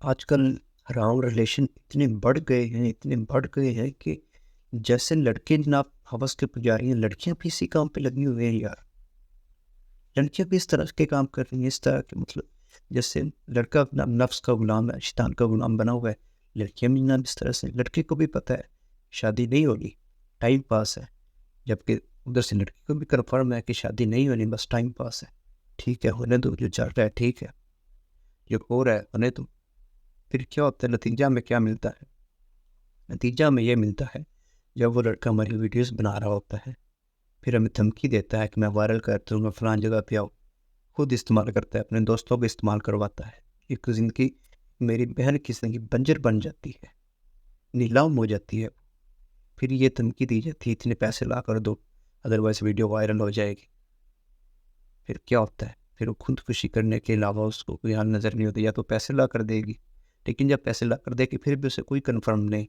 آج کل wrong relation اتنے بڑھ گئے ہیں کہ جیسے لڑکے جناب ہوس کے پجاری ہیں، لڑکیاں بھی اسی کام پہ لگی ہوئی ہیں یار۔ لڑکیاں بھی اس طرح کے کام کر رہی ہیں، اس طرح کے مطلب جیسے لڑکا اپنا نفس کا غلام ہے، شیطان کا غلام بنا ہوا ہے، لڑکیاں بھی جناب اس طرح سے۔ لڑکے کو بھی پتہ ہے شادی نہیں ہونی، ٹائم پاس ہے، جبکہ ادھر سے لڑکی کو بھی کنفرم ہے کہ شادی نہیں ہونی، بس ٹائم پاس ہے۔ ٹھیک ہے، ہونے دو، جو چل رہا ہے ٹھیک ہے، جو ہو رہا ہے ہونے دو۔ پھر کیا ہوتا ہے؟ نتیجہ میں کیا ملتا ہے؟ نتیجہ میں یہ ملتا ہے، جب وہ لڑکا ہماری ویڈیوز بنا رہا ہوتا ہے، پھر ہمیں دھمکی دیتا ہے کہ میں وائرل کر دوں گا، فلان جگہ پہ آؤ، خود استعمال کرتا ہے، اپنے دوستوں کو استعمال کرواتا ہے۔ ایک زندگی، میری بہن کی زندگی بنجر بن جاتی ہے، نیلام ہو جاتی ہے۔ پھر یہ دھمکی دی جاتی ہے اتنے پیسے لا کر دو، ادروائز ویڈیو وائرل ہو جائے گی۔ پھر کیا ہوتا ہے؟ پھر وہ خودکشی کرنے کے علاوہ اس کو کوئی حل نظر نہیں ہوتی، یا تو پیسے لا کر دے گی، لیکن جب پیسے لا کر دے گی پھر بھی اسے کوئی کنفرم نہیں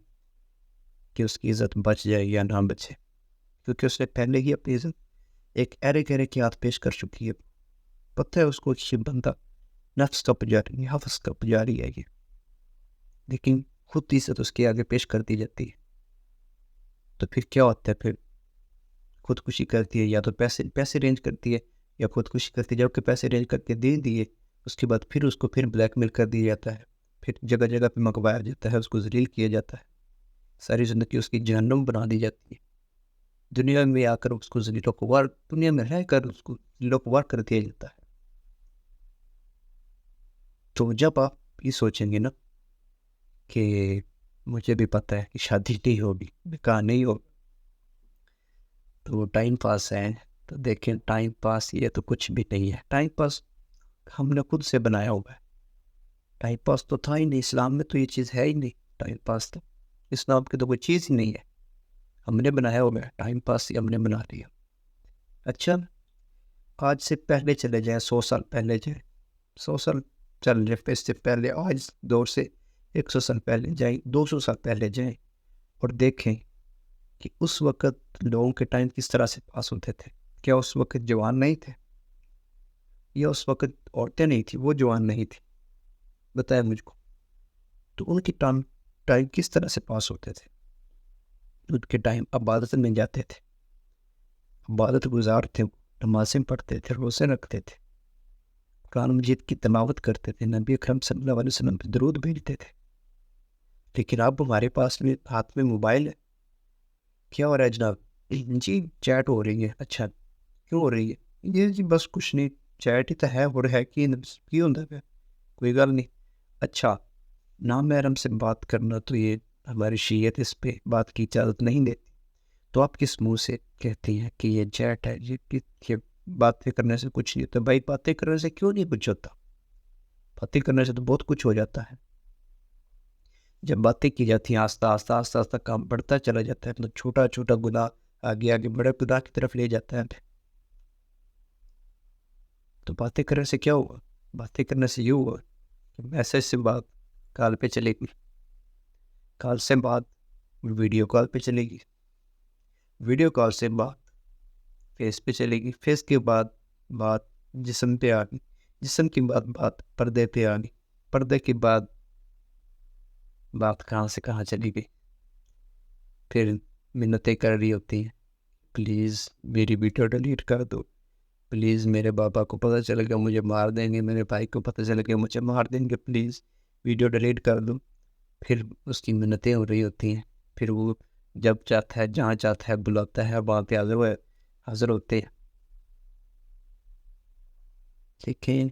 کہ اس کی عزت بچ جائے یا نہ بچے، کیونکہ اس نے پہلے ہی اپنی عزت ایک ایرے گہرے کے ہاتھ پیش کر چکی ہے۔ پتہ ہے اس کو یہ بندہ نفس کا پجاری، حفظ کا پجاری ہے یہ، لیکن خود عزت اس کے آگے پیش کر دی جاتی ہے۔ تو پھر کیا ہوتا ہے؟ پھر خودکشی کرتی ہے، یا تو پیسے ارینج کرتی ہے یا خودکشی کرتی ہے۔ جب کہ پیسے ارینج کر کے دے دیے، اس کے بعد پھر اس کو پھر بلیک میل کر دیا جاتا ہے، پھر جگہ جگہ پہ منگوایا جاتا ہے، اس کو ذلیل کیا جاتا ہے، ساری زندگی اس کی جہنم بنا دی جاتی ہے۔ دنیا میں آ کر اس کو ذلیل و خوار، دنیا میں رہ کر اس کو ذلیل و خوار کر دیا جاتا ہے۔ تو جب آپ یہ سوچیں گے نا کہ مجھے بھی پتہ ہے کہ شادی نہیں ہوگی، نکاح نہیں ہوگا، تو ٹائم پاس ہے، تو دیکھیں ٹائم پاس یہ تو کچھ بھی نہیں ہے۔ ٹائم پاس ہم نے خود سے بنایا ہوا ہے۔ ٹائم پاس تو تھا ہی نہیں، اسلام میں تو یہ چیز ہے ہی نہیں۔ ٹائم پاس تو اسلام کی تو کوئی چیز ہی نہیں ہے، ہم نے بنایا ہوا ہے۔ ٹائم پاس ہی ہم نے بنا لیا۔ اچھا، آج سے پہلے چلے جائیں، 100 سال پہلے جائیں، 100 سال چل رہے اس سے پہلے، آج دور سے 100 سال پہلے جائیں، 200 سال پہلے جائیں، اور دیکھیں کہ اس وقت لوگوں کے ٹائم کس طرح سے پاس ہوتے تھے۔ کیا اس وقت جوان نہیں تھے؟ یا اس وقت عورتیں نہیں تھیں، وہ جوان نہیں تھی؟ بتائیں مجھ کو۔ تو ان کی ٹائم کس طرح سے پاس ہوتے تھے؟ ان کے ٹائم عبادت میں جاتے تھے، عبادت گزار تھے، نمازیں پڑھتے تھے، روزے رکھتے تھے، قرآن مجید کی تلاوت کرتے تھے، نبی اکرم صلی اللہ علیہ وسلم پہ درود بھیجتے تھے۔ لیکن اب ہمارے پاس میں ہاتھ میں موبائل ہے، کیا ہو رہا ہے جناب؟ جی چیٹ ہو رہی ہے۔ اچھا، کیوں ہو رہی ہے؟ یہ جی بس کچھ نہیں، چیٹ ہی تو ہے، ہو رہا ہے کی ہوتا ہے، کوئی گل نہیں۔ اچھا، نامحرم سے بات کرنا تو یہ ہماری شریعت اس پہ بات کی اجازت نہیں دیتی، تو آپ کس منہ سے کہتی ہیں کہ یہ چیٹ ہے؟ یہ باتیں کرنے سے کچھ نہیں ہوتا؟ بھائی باتیں کرنے سے کیوں نہیں کچھ ہوتا؟ باتیں کرنے سے تو بہت کچھ ہو جاتا ہے۔ جب باتیں کی جاتی ہیں، آہستہ آہستہ آہستہ آہستہ کام بڑھتا چلا جاتا ہے، مطلب چھوٹا چھوٹا گناہ آگے آگے بڑے گناہ کی طرف لے جاتا ہے۔ تو باتیں کرنے سے کیا ہوا؟ باتیں کرنے سے یہ ہوا کہ میسج سے بات کال پہ چلے گی، کال سے بات ویڈیو کال پہ چلے گی، ویڈیو کال سے بات فیس پہ چلے گی، فیس کے بعد بات جسم پہ آ گئی، جسم کی بات پردے پہ آ گئی، پردے کے بعد بات کہاں سے کہاں چلی گئی۔ پھر منتیں کر رہی ہوتی ہیں، پلیز میری ویڈیو ڈیلیٹ کر دو، پلیز میرے بابا کو پتہ چلے گا مجھے مار دیں گے، میرے بھائی کو پتہ چلے گا مجھے مار دیں گے، پلیز ویڈیو ڈیلیٹ کر دو۔ پھر اس کی منتیں ہو رہی ہوتی ہیں، پھر وہ جب چاہتا ہے جہاں چاہتا ہے بلاتا ہے، وہاں پہ حاضر ہوتے ہیں۔ لیکن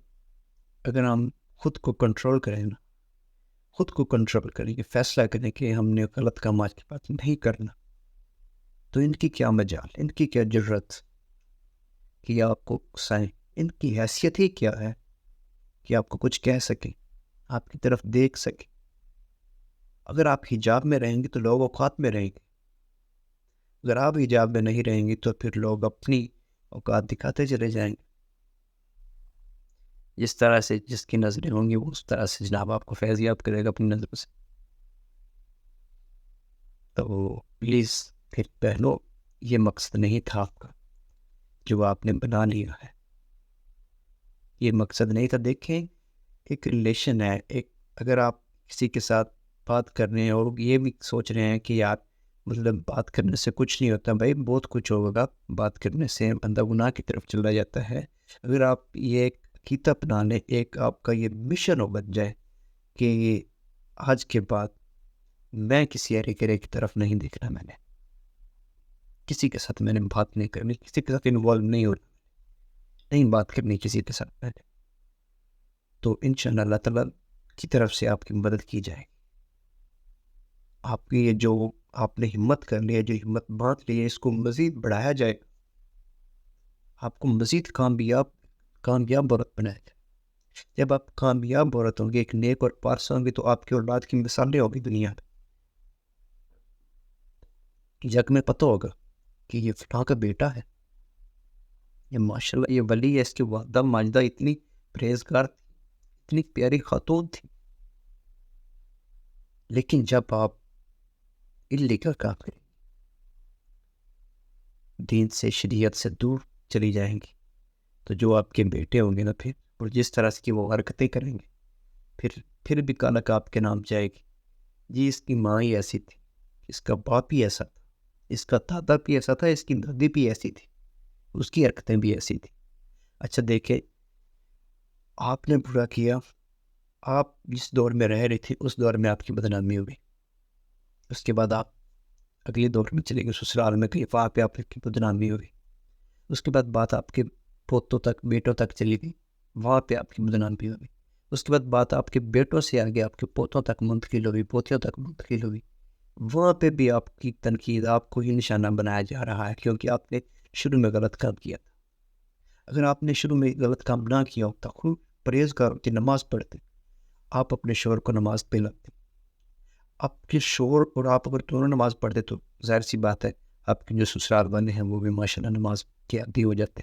اگر ہم خود کو کنٹرول کریں نا، خود کو کنٹرول کریں، کہ فیصلہ کریں کہ ہم نے غلط کام آج کے بعد نہیں کرنا، تو ان کی کیا مجال، ان کی کیا جرت کہ آپ کو اکسائیں؟ ان کی حیثیت ہی کیا ہے کہ آپ کو کچھ کہہ سکیں، آپ کی طرف دیکھ سکیں؟ اگر آپ حجاب میں رہیں گے تو لوگ اوقات میں رہیں گے، اگر آپ حجاب میں نہیں رہیں گے تو پھر لوگ اپنی اوقات دکھاتے چلے جائیں گے۔ جس طرح سے جس کی نظریں ہوں گی وہ اس طرح سے جناب آپ کو فیضیاب کرے گا اپنی نظروں سے۔ تو پلیز پھر بہنوں، یہ مقصد نہیں تھا آپ کا جو آپ نے بنا لیا ہے، یہ مقصد نہیں تھا۔ دیکھیں، ایک ریلیشن ہے، اگر آپ کسی کے ساتھ بات کر رہے ہیں اور یہ بھی سوچ رہے ہیں کہ یار مطلب بات کرنے سے کچھ نہیں ہوتا. بھائی بہت کچھ ہوگا. بات کرنے سے بندہ گناہ کی طرف چلا جاتا ہے. اگر آپ یہ ایک عقیدہ اپنا لیں, ایک آپ کا یہ مشن ہو بن جائے کہ آج کے بعد میں کسی ارے کرے کی طرف نہیں دیکھنا, میں نے کسی کے ساتھ میں نے بات نہیں کرنی, کسی کے ساتھ انوالو نہیں ہونا, نہیں بات کرنی کسی کے ساتھ میں نے, تو انشاءاللہ اللہ تعالیٰ کی طرف سے آپ کی مدد کی جائے. آپ کی یہ جو آپ نے ہمت کر لی ہے, جو ہمت بانٹ لی ہے, اس کو مزید بڑھایا جائے, آپ کو مزید کامیاب عورت بنایا جائے. جب آپ کامیاب عورت ہوں گے, ایک نیک اور پارسا ہوں گے, تو آپ کی اولاد کی مثالیں ہوگی دنیا میں. جگ میں پتہ ہوگا کہ یہ فلاں کا بیٹا ہے, یہ ماشاءاللہ یہ ولی ہے, اس کی والدہ ماجدہ اتنی پرہیزگار تھی, اتنی پیاری خاتون تھی. لیکن جب آپ کا کام کریں, دین سے شریعت سے دور چلی جائیں گی, تو جو آپ کے بیٹے ہوں گے نا پھر, اور جس طرح سے وہ حرکتیں کریں گے, پھر بھی کالک آپ کے نام جائے گی, جی اس کی ماں ہی ایسی تھی, اس کا باپ ہی ایسا تھا, اس کا دادا بھی ایسا تھا, اس کی دادی بھی ایسی تھی, اس کی حرکتیں بھی ایسی تھی. اچھا دیکھیں, آپ نے برا کیا, آپ جس دور میں رہ رہی تھی اس دور میں آپ کی بدنامی ہوئی, اس کے بعد آپ اگلے دور میں چلے گئے سسرال میں, کہیں وہاں پہ آپ کی بدنامی ہوئی. اس کے بعد بات آپ کے پوتوں تک, بیٹوں تک چلی گئی, وہاں پہ آپ کی بدنامی ہوئی. اس کے بعد بات آپ کے بیٹوں سے آگے آپ کے پوتوں تک منتقل ہوئی, پوتیوں تک منتقل ہوئی, وہاں پہ بھی آپ کی تنقید, آپ کو ہی نشانہ بنایا جا رہا ہے, کیونکہ آپ نے شروع میں غلط کام کیا تھا. اگر آپ نے شروع میں غلط کام نہ کیا ہوتا, خود پرہیزگار ہوتی, نماز پڑھتے, آپ اپنے شوہر کو نماز پہ لاتے, آپ کے شوہر اور آپ اگر دونوں نماز پڑھتے, تو ظاہر سی بات ہے آپ کے جو سسرال والے ہیں وہ بھی ماشاءاللہ نماز کے عادی ہو جاتے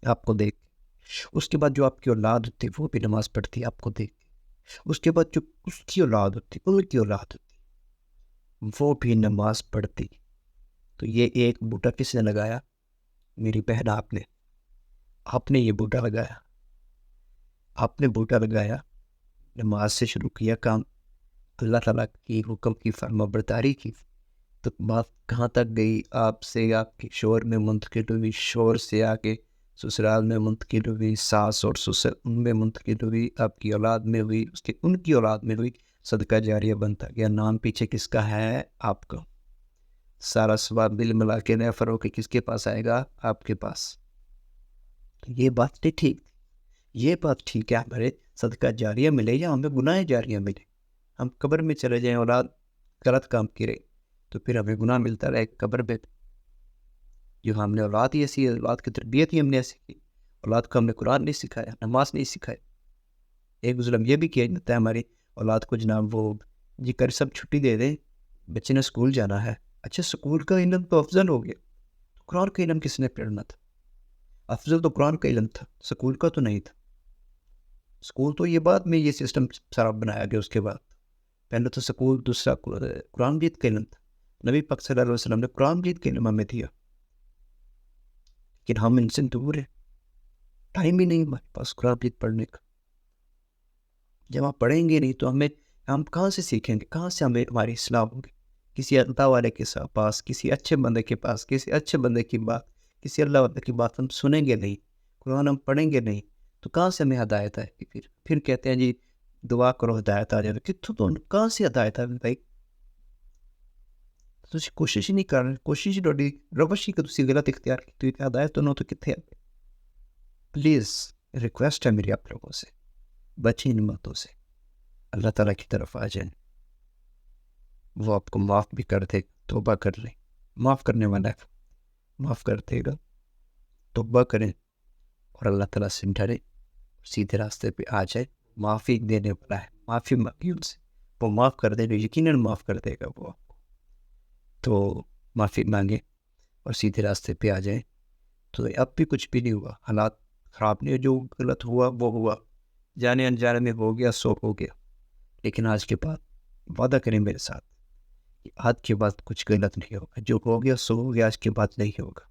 آپ کو دیکھ. اس کے بعد جو آپ کی اولاد ہوتی وہ بھی نماز پڑھتی آپ کو دیکھ. اس کے بعد جو اس کی اولاد ہوتی, ان کی اولاد ہوتی, وہ بھی نماز پڑھتی. تو یہ ایک بوٹا کس نے لگایا؟ میری بہن آپ نے یہ بوٹا لگایا, آپ نے بوٹا لگایا, نماز سے شروع کیا کام, اللہ تعالیٰ کی حکم کی فرما برداری کی, تو بات کہاں تک گئی؟ آپ سے آپ کے شوہر میں منتقل ہوئی, شوہر سے آگے سسرال میں منتقل ہوئی, ساس اور سسر ان میں منتقل ہوئی, آپ کی اولاد میں ہوئی, اس کے ان کی اولاد میں ہوئی, صدقہ جاریہ بنتا گیا. نام پیچھے کس کا ہے؟ آپ کا. سارا ثواب دل ملا کے نیفر ہو کے کس کے پاس آئے گا؟ آپ کے پاس. یہ بات ٹھیک, یہ بات ٹھیک ہے, ہمارے صدقہ جاریہ ملے یا ہمیں گناہ جاریہ ملے. ہم قبر میں چلے جائیں, اولاد غلط کام کرے, تو پھر ہمیں گناہ ملتا رہے قبر پہ. جو ہم نے اولاد ہی ایسی ہے, اولاد کی تربیت ہی ہم نے ایسی کی, اولاد کو ہم نے قرآن نہیں سکھایا, نماز نہیں سکھایا. ایک ظلم یہ بھی کیا جاتا ہے ہماری اولاد کو, جناب وہ جی کر سب چھٹی دے دیں, بچے نے اسکول جانا ہے. اچھا اسکول کا علم تو افضل ہو گیا, قرآن کا علم کس نے پڑھنا تھا؟ افضل تو قرآن کا علم تھا, اسکول کا تو نہیں تھا. اسکول تو یہ بعد میں یہ سسٹم سارا بنایا گیا. اس کے بعد پہلے تو اسکول, دوسرا قرآن مجید کا علم تھا. نبی پاک صلی اللہ علیہ وسلم نے قرآن مجید کا علم ہمیں دیا, لیکن ہم ان سے دور ہیں, ٹائم ہی نہیں ہمارے پاس قرآن مجید پڑھنے کا. جب آپ پڑھیں گے نہیں تو ہم کہاں سے سیکھیں گے, کہاں سے ہماری اصلاح ہوگی؟ کسی اللہ والے کے پاس, کسی اچھے بندے کے پاس, کسی اچھے بندے کی بات, کسی اللہ والے کی بات ہم سنیں گے نہیں, قرآن ہم پڑھیں گے نہیں, تو کہاں سے ہمیں ہدایت آئے گی؟ پھر کہتے ہیں جی دعا کرو ہدایت آ جائے. تو کہاں سے ہدایت آئے بھائی؟ تو کوشش ہی نہیں کر رہے, کوشش ہی روش ہی کہ غلط اختیار کی, تو ہدایت تو نہ تو کتنے. پلیز ریکویسٹ ہے میری آپ لوگوں سے, بچیں ان باتوں سے, اللہ تعالیٰ کی طرف آ جائیں, وہ آپ کو معاف بھی کر دے. توبہ کر لیں, معاف کرنے والا ہے, معاف کر دے گا. توبہ کریں اور اللہ تعالیٰ سے ڈریں, سیدھے راستے پہ آ جائے. معافی دینے والا ہے, معافی مانگی ان سے, وہ معاف کر دے گا, یقیناً معاف کر دے گا وہ آپ کو. تو معافی مانگیں اور سیدھے راستے پہ آ جائیں. تو اب بھی کچھ بھی نہیں ہوا, حالات خراب نہیں, جو غلط ہوا وہ ہوا, جانے انجانے میں ہو گیا, سو ہو گیا. لیکن آج کے بعد وعدہ کریں میرے ساتھ, آج کے بعد کچھ غلط نہیں ہوگا, جو ہو گیا سو ہو گیا, آج کے بعد نہیں ہوگا.